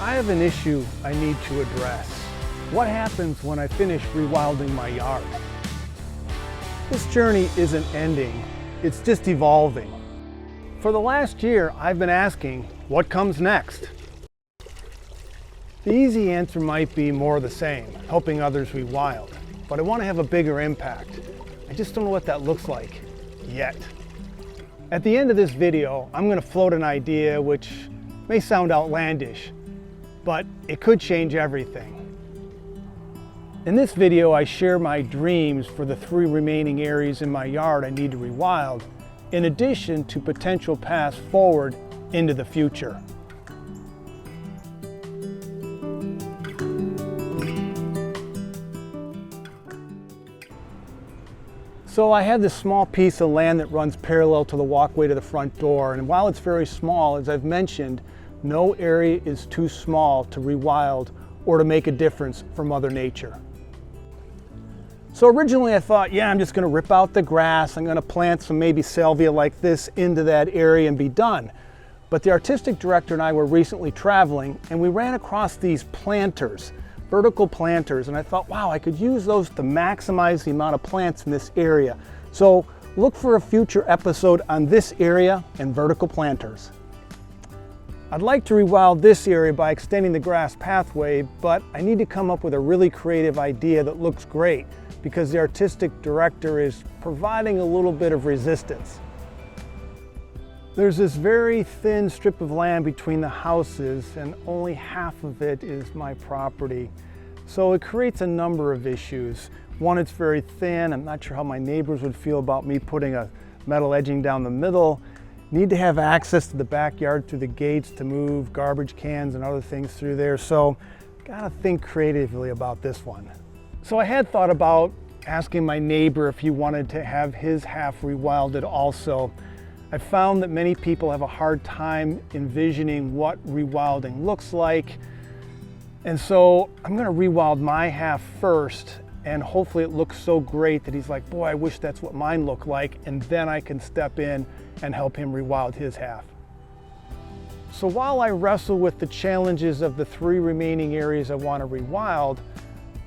I have an issue I need to address. What happens when I finish rewilding my yard? This journey isn't ending, it's just evolving. For the last year, I've been asking, what comes next? The easy answer might be more of the same, helping others rewild. But I want to have a bigger impact. I just don't know what that looks like yet. At the end of this video, I'm going to float an idea which may sound outlandish, but it could change everything. In this video, I share my dreams for the 3 remaining areas in my yard I need to rewild, in addition to potential paths forward into the future. So I have this small piece of land that runs parallel to the walkway to the front door, and while it's very small, as I've mentioned, no area is too small to rewild or to make a difference for Mother Nature. So originally I thought, yeah, I'm just going to rip out the grass, I'm going to plant some maybe salvia like this into that area and be done. But the artistic director and I were recently traveling and we ran across these planters, vertical planters, and I thought, wow, I could use those to maximize the amount of plants in this area. So look for a future episode on this area and vertical planters. I'd like to rewild this area by extending the grass pathway, but I need to come up with a really creative idea that looks great because the artistic director is providing a little bit of resistance. There's this very thin strip of land between the houses and only half of it is my property. So it creates a number of issues. One, it's very thin. I'm not sure how my neighbors would feel about me putting a metal edging down the middle. Need to have access to the backyard through the gates to move garbage cans and other things through there. So gotta think creatively about this one. So I had thought about asking my neighbor if he wanted to have his half rewilded also. I found that many people have a hard time envisioning what rewilding looks like. And so I'm gonna rewild my half first, and hopefully it looks so great that he's like, boy, I wish that's what mine looked like, and then I can step in and help him rewild his half. So while I wrestle with the challenges of the 3 remaining areas I want to rewild,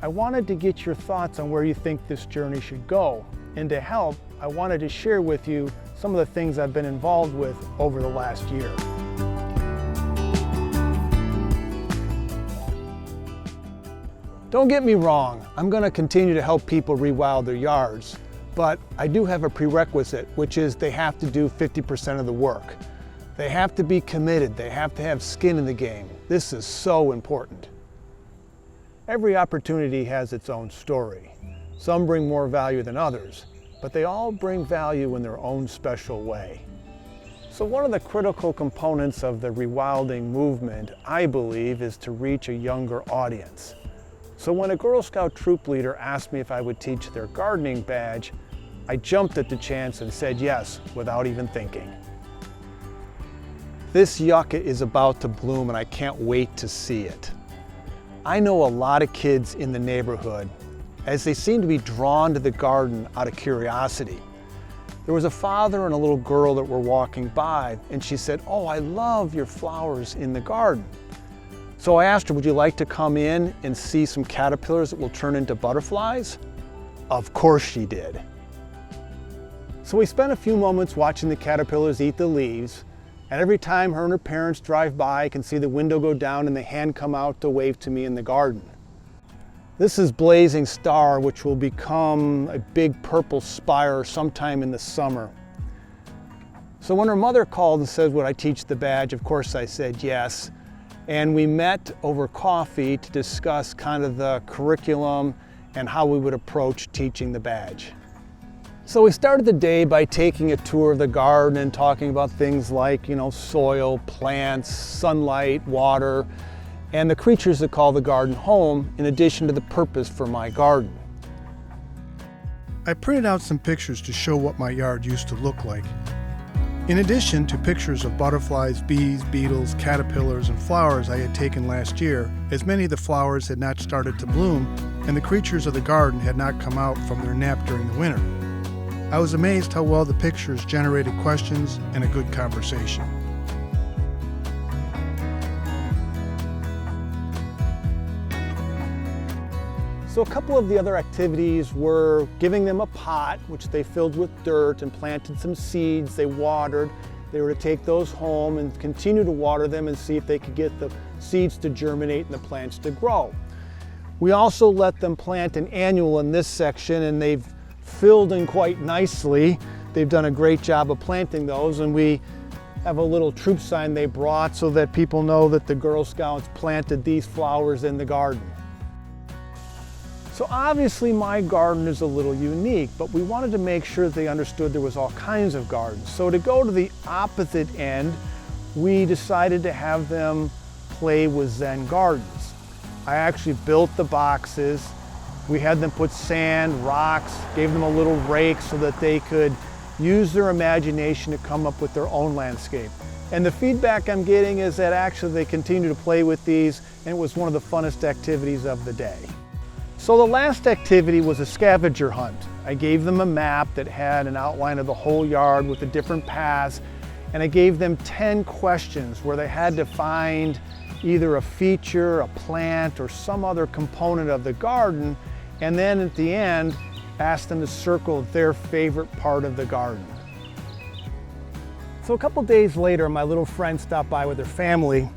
I wanted to get your thoughts on where you think this journey should go. And to help, I wanted to share with you some of the things I've been involved with over the last year. Don't get me wrong, I'm going to continue to help people rewild their yards, but I do have a prerequisite, which is they have to do 50% of the work. They have to be committed, they have to have skin in the game. This is so important. Every opportunity has its own story. Some bring more value than others, but they all bring value in their own special way. So one of the critical components of the rewilding movement, I believe, is to reach a younger audience. So when a Girl Scout troop leader asked me if I would teach their gardening badge, I jumped at the chance and said yes, without even thinking. This yucca is about to bloom and I can't wait to see it. I know a lot of kids in the neighborhood, as they seem to be drawn to the garden out of curiosity. There was a father and a little girl that were walking by, and she said, "Oh, I love your flowers in the garden." So I asked her, would you like to come in and see some caterpillars that will turn into butterflies? Of course she did. So we spent a few moments watching the caterpillars eat the leaves, and every time her and her parents drive by, I can see the window go down and the hand come out to wave to me in the garden. This is Blazing Star, which will become a big purple spire sometime in the summer. So when her mother called and said, would I teach the badge? Of course I said yes. And we met over coffee to discuss kind of the curriculum and how we would approach teaching the badge. So we started the day by taking a tour of the garden and talking about things like, soil, plants, sunlight, water, and the creatures that call the garden home, in addition to the purpose for my garden. I printed out some pictures to show what my yard used to look like. In addition to pictures of butterflies, bees, beetles, caterpillars, and flowers I had taken last year, as many of the flowers had not started to bloom and the creatures of the garden had not come out from their nap during the winter. I was amazed how well the pictures generated questions and a good conversation. So a couple of the other activities were giving them a pot, which they filled with dirt and planted some seeds they watered. They were to take those home and continue to water them and see if they could get the seeds to germinate and the plants to grow. We also let them plant an annual in this section, and they've filled in quite nicely. They've done a great job of planting those, and we have a little troop sign they brought so that people know that the Girl Scouts planted these flowers in the garden. So obviously my garden is a little unique, but we wanted to make sure they understood there was all kinds of gardens. So to go to the opposite end, we decided to have them play with Zen gardens. I actually built the boxes. We had them put sand, rocks, gave them a little rake so that they could use their imagination to come up with their own landscape. And the feedback I'm getting is that actually they continue to play with these, and it was one of the funnest activities of the day. So the last activity was a scavenger hunt. I gave them a map that had an outline of the whole yard with the different paths, and I gave them 10 questions where they had to find either a feature, a plant, or some other component of the garden, and then at the end, asked them to circle their favorite part of the garden. So a couple days later, my little friend stopped by with their family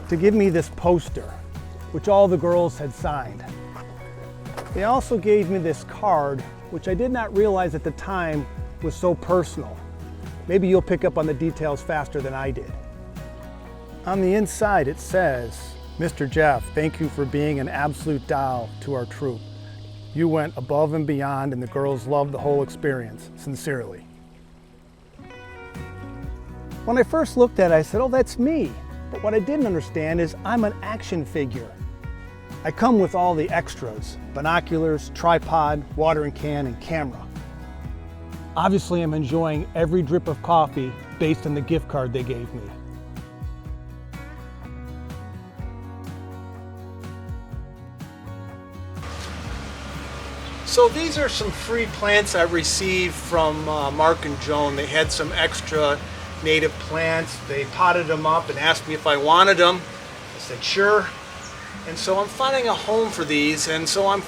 to give me this poster, which all the girls had signed. They also gave me this card, which I did not realize at the time was so personal. Maybe you'll pick up on the details faster than I did. On the inside it says, "Mr. Jeff, thank you for being an absolute doll to our troop. You went above and beyond and the girls loved the whole experience. Sincerely." When I first looked at it, I said, "Oh, that's me." But what I didn't understand is I'm an action figure. I come with all the extras: binoculars, tripod, watering can, and camera. Obviously, I'm enjoying every drip of coffee based on the gift card they gave me. So these are some free plants I received from Mark and Joan. They had some extra native plants. They potted them up and asked me if I wanted them. I said sure. And so I'm finding a home for these, and so I'm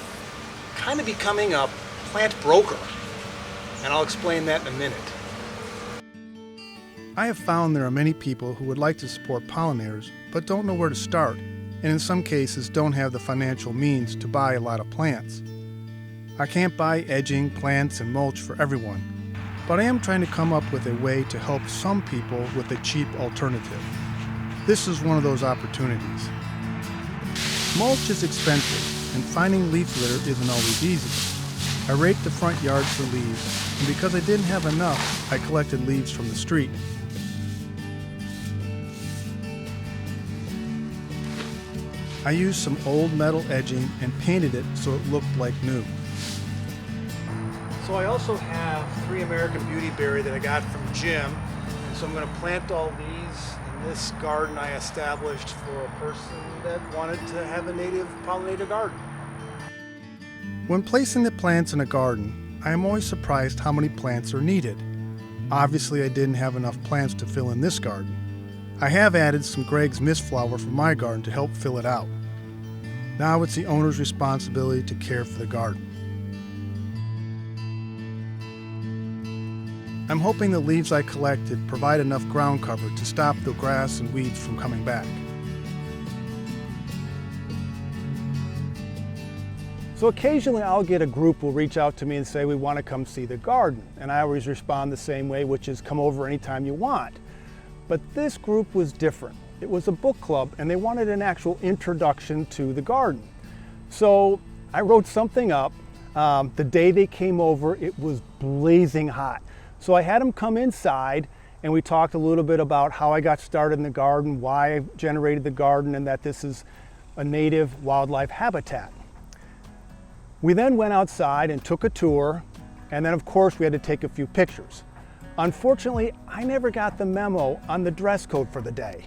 kind of becoming a plant broker. And I'll explain that in a minute. I have found there are many people who would like to support pollinators, but don't know where to start, and in some cases don't have the financial means to buy a lot of plants. I can't buy edging, plants, and mulch for everyone, but I am trying to come up with a way to help some people with a cheap alternative. This is one of those opportunities. Mulch is expensive, and finding leaf litter isn't always easy. I raked the front yard for leaves, and because I didn't have enough, I collected leaves from the street. I used some old metal edging and painted it so it looked like new. So I also have 3 American Beautyberry that I got from Jim, and so I'm going to plant all these in this garden I established for a person that wanted to have a native pollinator garden. When placing the plants in a garden, I am always surprised how many plants are needed. Obviously I didn't have enough plants to fill in this garden. I have added some Greg's Mistflower from my garden to help fill it out. Now it's the owner's responsibility to care for the garden. I'm hoping the leaves I collected provide enough ground cover to stop the grass and weeds from coming back. So occasionally I'll get a group who will reach out to me and say, "We want to come see the garden." And I always respond the same way, which is come over anytime you want. But this group was different. It was a book club and they wanted an actual introduction to the garden. So I wrote something up. The day they came over, it was blazing hot. So I had them come inside and we talked a little bit about how I got started in the garden, why I generated the garden, and that this is a native wildlife habitat. We then went outside and took a tour, and then of course we had to take a few pictures. Unfortunately, I never got the memo on the dress code for the day.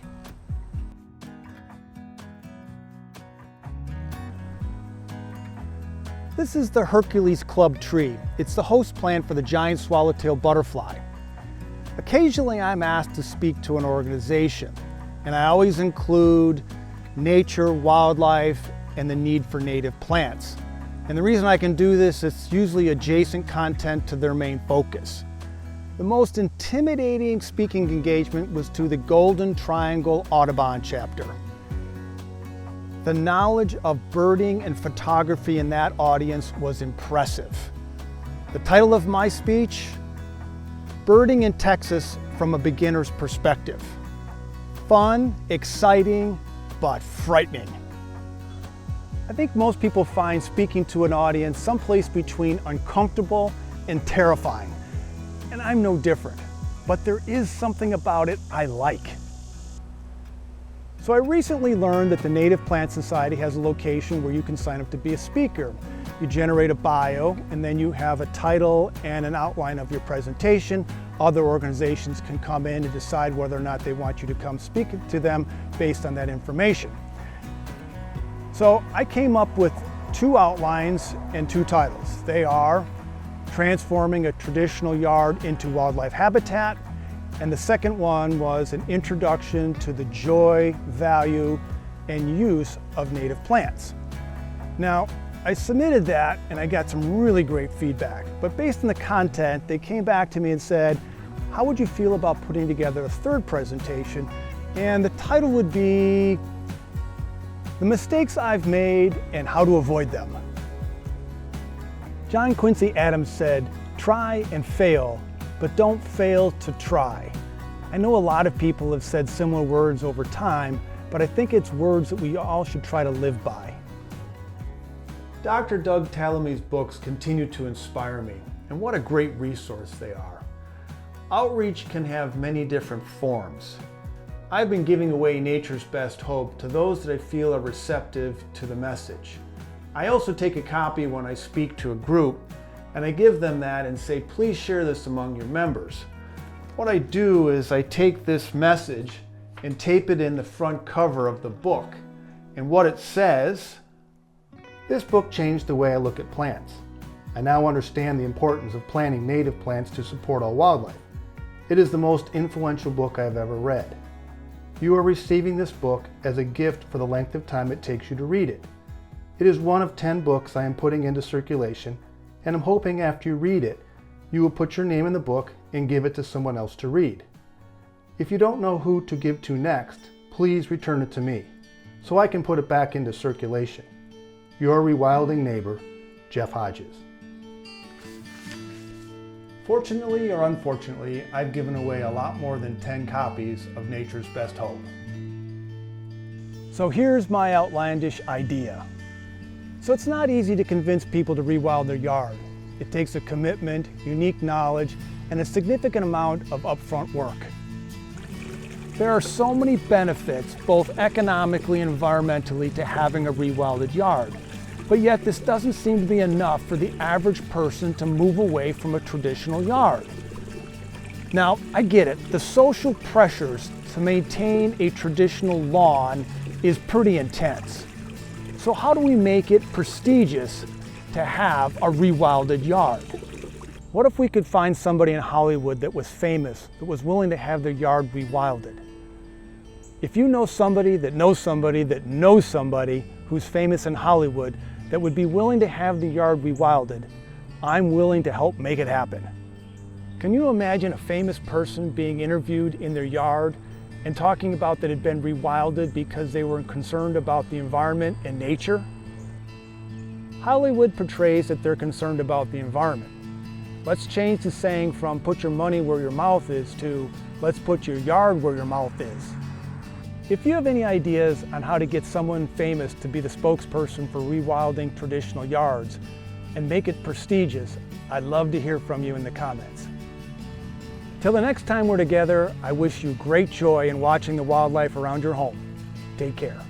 This is the Hercules Club tree. It's the host plant for the giant swallowtail butterfly. Occasionally I'm asked to speak to an organization, and I always include nature, wildlife, and the need for native plants. And the reason I can do this, it's usually adjacent content to their main focus. The most intimidating speaking engagement was to the Golden Triangle Audubon chapter. The knowledge of birding and photography in that audience was impressive. The title of my speech, Birding in Texas from a Beginner's Perspective. Fun, exciting, but frightening. I think most people find speaking to an audience someplace between uncomfortable and terrifying. And I'm no different, but there is something about it I like. So I recently learned that the Native Plant Society has a location where you can sign up to be a speaker. You generate a bio, and then you have a title and an outline of your presentation. Other organizations can come in and decide whether or not they want you to come speak to them based on that information. So I came up with 2 outlines and 2 titles. They are Transforming a Traditional Yard into Wildlife Habitat, and the second one was an introduction to the joy, value, and use of native plants. Now, I submitted that and I got some really great feedback, but based on the content, they came back to me and said, how would you feel about putting together a 3rd presentation? And the title would be The Mistakes I've Made and How to Avoid Them. John Quincy Adams said, try and fail, but don't fail to try. I know a lot of people have said similar words over time, but I think it's words that we all should try to live by. Dr. Doug Tallamy's books continue to inspire me, and what a great resource they are. Outreach can have many different forms. I've been giving away Nature's Best Hope to those that I feel are receptive to the message. I also take a copy when I speak to a group, and I give them that and say, please share this among your members. What I do is I take this message and tape it in the front cover of the book. And what it says, this book changed the way I look at plants. I now understand the importance of planting native plants to support all wildlife. It is the most influential book I've ever read. You are receiving this book as a gift for the length of time it takes you to read it. It is one of 10 books I am putting into circulation, and I'm hoping after you read it, you will put your name in the book and give it to someone else to read. If you don't know who to give to next, please return it to me, so I can put it back into circulation. Your rewilding neighbor, Jeff Hodges. Fortunately or unfortunately, I've given away a lot more than 10 copies of Nature's Best Hope. So here's my outlandish idea. So it's not easy to convince people to rewild their yard. It takes a commitment, unique knowledge, and a significant amount of upfront work. There are so many benefits, both economically and environmentally, to having a rewilded yard. But yet this doesn't seem to be enough for the average person to move away from a traditional yard. Now, I get it. The social pressures to maintain a traditional lawn is pretty intense. So how do we make it prestigious to have a rewilded yard? What if we could find somebody in Hollywood that was famous, that was willing to have their yard rewilded? If you know somebody that knows somebody that knows somebody who's famous in Hollywood that would be willing to have the yard rewilded, I'm willing to help make it happen. Can you imagine a famous person being interviewed in their yard and talking about that it had been rewilded because they were concerned about the environment and nature? Hollywood portrays that they're concerned about the environment. Let's change the saying from put your money where your mouth is to let's put your yard where your mouth is. If you have any ideas on how to get someone famous to be the spokesperson for rewilding traditional yards and make it prestigious, I'd love to hear from you in the comments. Till the next time we're together, I wish you great joy in watching the wildlife around your home. Take care.